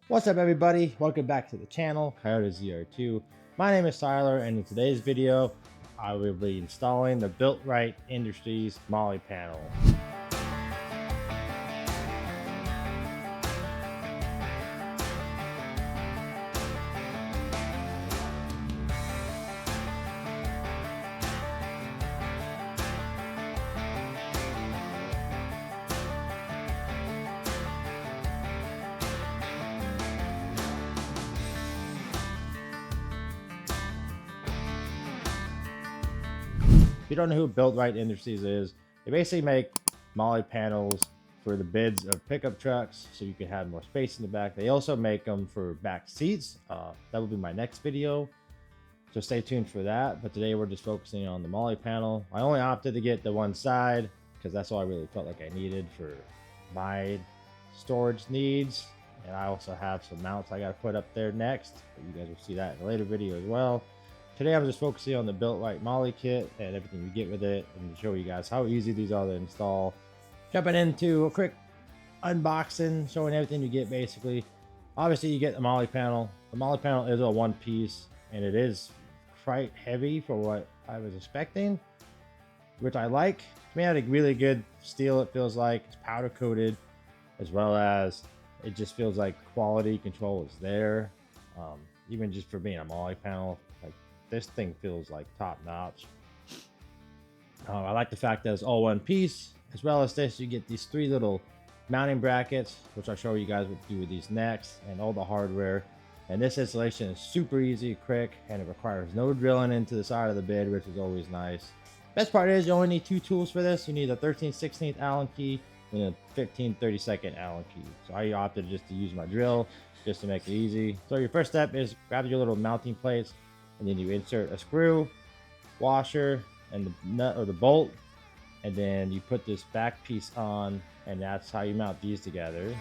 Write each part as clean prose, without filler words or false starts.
What's up, everybody? Welcome back to the channel, Colorado Zr2. My name is Tyler, and in today's video I will be installing the BuiltRight Industries Molle panel. If you don't know who BuiltRight Industries is, they basically make Molle panels for the bids of pickup trucks so you can have more space in the back. They also make them for back seats. That will be my next video, so stay tuned for that. But today we're just focusing on the Molle panel. I only opted to get the one side because that's all I really felt like I needed for my storage needs. And I also have some mounts I got to put up there next, but you guys will see that in a later video as well. Today I'm just focusing on the BuiltRight Molle kit and everything you get with it, and to show you guys how easy these are to install. Jumping into a quick unboxing, showing everything you get basically. Obviously you get the Molle panel. The Molle panel is a one piece, and it is quite heavy for what I was expecting, which I like. It's made out of really good steel, it feels like. It's powder coated, as well as it just feels like quality control is there. Even just for being a Molle panel, like, this thing feels like top notch. I like the fact that it's all one piece. As well as this, you get these three little mounting brackets, which I'll show you guys what to do with these next, and all the hardware. And this installation is super easy, quick, and it requires no drilling into the side of the bed, which is always nice. Best part is you only need two tools for this. You need a 13/16 Allen key and a 15/32 Allen key. So I opted just to use my drill just to make it easy. So your first step is grab your little mounting plates, and then you insert a screw, washer, and the nut or the bolt, and then you put this back piece on, and that's how you mount these together.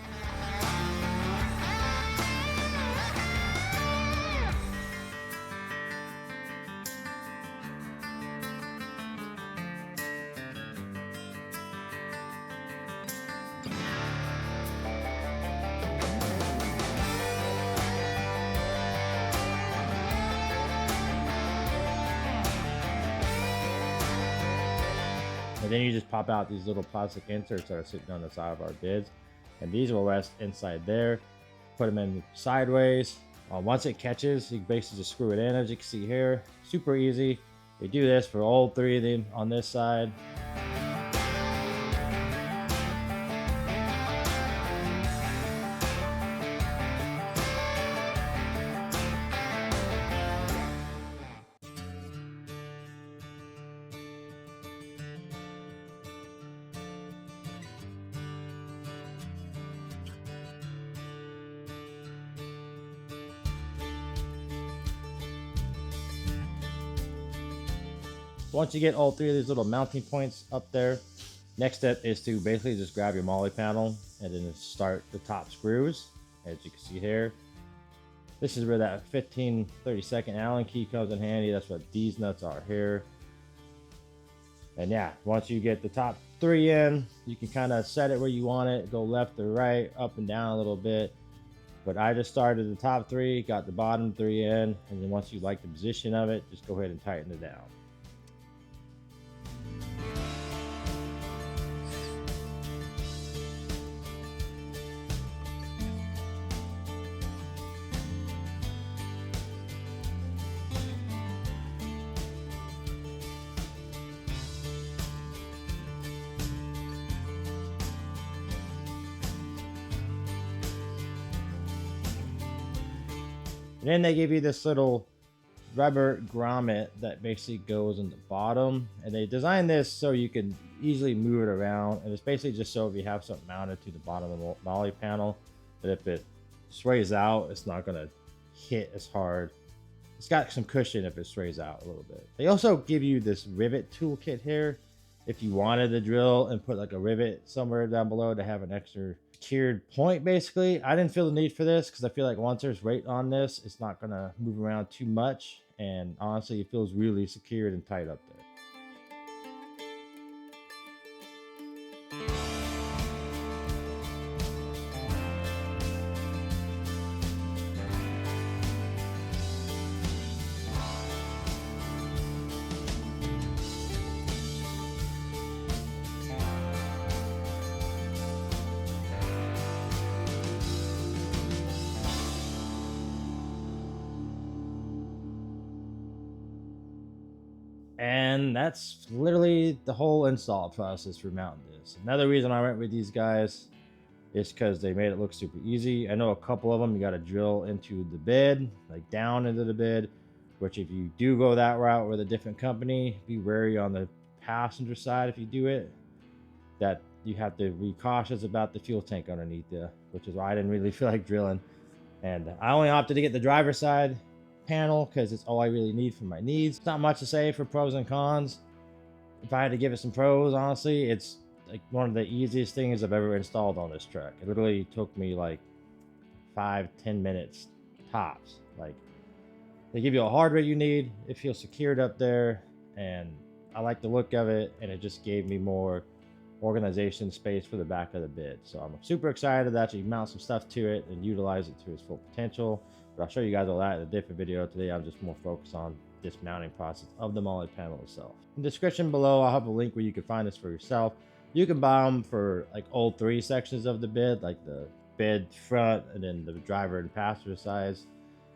And then you just pop out these little plastic inserts that are sitting on the side of our bids, and these will rest inside there. Put them in sideways. Once it catches, you basically just screw it in, as you can see here. Super easy. We do this for all three of them on this side. Once you get all three of these little mounting points up there, next step is to basically just grab your Molle panel and then start the top screws. As you can see here, this is where that 15/32 Allen key comes in handy. That's what these nuts are here. And yeah, once you get the top three in, you can kind of set it where you want it, go left or right, up and down a little bit. But I just started the top three, got the bottom three in, and then once you like the position of it, just go ahead and tighten it down. And then they give you this little rubber grommet that basically goes in the bottom, and they designed this so you can easily move it around. And it's basically just so if you have something mounted to the bottom of the Molle panel, that if it sways out, it's not going to hit as hard. It's got some cushion if it sways out a little bit. They also give you this rivet toolkit here if you wanted to drill and put like a rivet somewhere down below to have an extra secured point. Basically, I didn't feel the need for this because I feel like once there's weight on this, it's not going to move around too much, and honestly it feels really secured and tight up there. And that's literally the whole install process for mounting this. Another reason I went with these guys is because they made it look super easy. I know a couple of them you got to drill into the bed, like down into the bed, which if you do go that route with a different company, be wary on the passenger side if you do it, that you have to be cautious about the fuel tank underneath there, which is why I didn't really feel like drilling. And I only opted to get the driver's side panel because it's all I really need for my needs. It's not much to say for pros and cons. If I had to give it some pros, honestly, it's like one of the easiest things I've ever installed on this truck. It literally took me like 5-10 minutes tops. Like, they give you a hardware you need, it feels secured up there, and I like the look of it, and it just gave me more organization space for the back of the bed. So I'm super excited to actually mount some stuff to it and utilize it to its full potential. But I'll show you guys all that in a different video. Today I'm just more focused on this mounting process of the Molle panel itself. In the description below I'll have a link where you can find this for yourself. You can buy them for like all 3 sections of the bed, like the bed front and then the driver and passenger sides.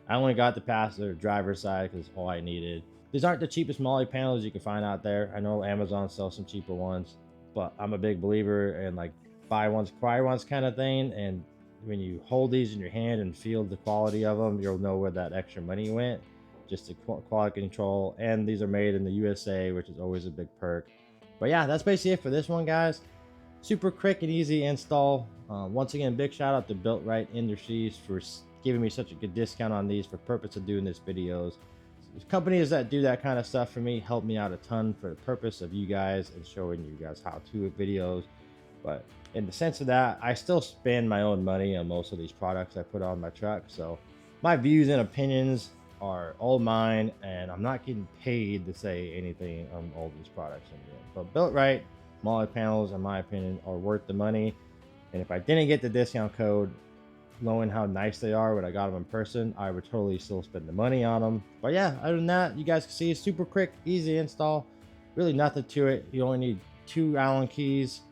I only got the passenger driver side because it's all I needed. These aren't the cheapest Molle panels you can find out there. I know Amazon sells some cheaper ones, but I'm a big believer in like buy once, cry once kind of thing. And when you hold these in your hand and feel the quality of them, you'll know where that extra money went. Just the quality control. And these are made in the USA, which is always a big perk. But yeah, that's basically it for this one, guys. Super quick and easy install. Once again, big shout out to BuiltRight Industries for giving me such a good discount on these for purpose of doing this videos. Companies that do that kind of stuff for me help me out a ton for the purpose of you guys and showing you guys how to videos. But in the sense of that, I still spend my own money on most of these products I put on my truck. So my views and opinions are all mine, and I'm not getting paid to say anything on all these products I'm doing. But BuiltRight Molle panels, in my opinion, are worth the money. And if I didn't get the discount code, knowing how nice they are when I got them in person, I would totally still spend the money on them. But yeah, other than that, you guys can see it's super quick, easy install. Really nothing to it. You only need 2 Allen keys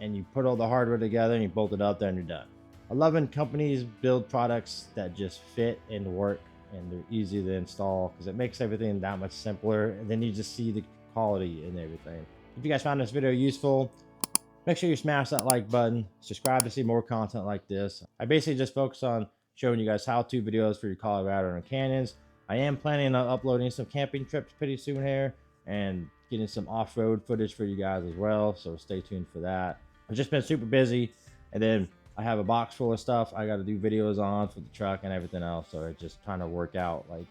and you put all the hardware together and you bolt it up there and you're done. I love when companies build products that just fit and work and they're easy to install because it makes everything that much simpler, and then you just see the quality and everything. If you guys found this video useful, make sure you smash that like button, subscribe to see more content like this. I basically just focus on showing you guys how-to videos for your Colorado and Canyons. I am planning on uploading some camping trips pretty soon here and getting some off-road footage for you guys as well, so stay tuned for that. I've just been super busy, and then I have a box full of stuff I got to do videos on for the truck and everything else, so it's just trying to work out like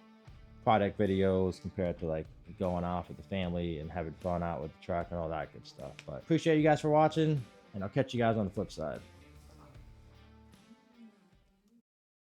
product videos compared to like going off with the family and having fun out with the truck and all that good stuff. But appreciate you guys for watching, and I'll catch you guys on the flip side.